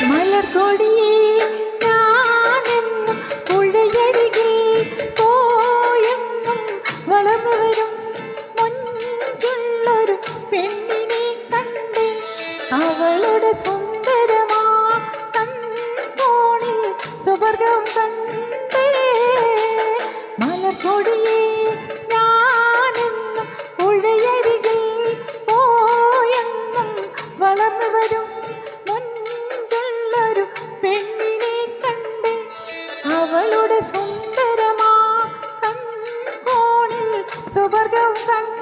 മലർകൊടിയേ ഞാനെന്നും പുഴയരികിൽ പോയെന്നും വളർന്നു വരും മുഞ്ചുള്ളൊരു പെണ്ണിനെ കണ്ട് അവളുടെ സുന്ദരമാ കൺകോണിൽ സുവർഗം കണ്ടേ. മലർകൊടിയേ ഞാനെന്നും പുഴയരികിൽ പോയെന്നും വളർന്നു വരും പെണ്ണിനെ കണ്ട് അവളുടെ സുന്ദരമാ കൺകോണിൽ സുവർഗം കണ്ട്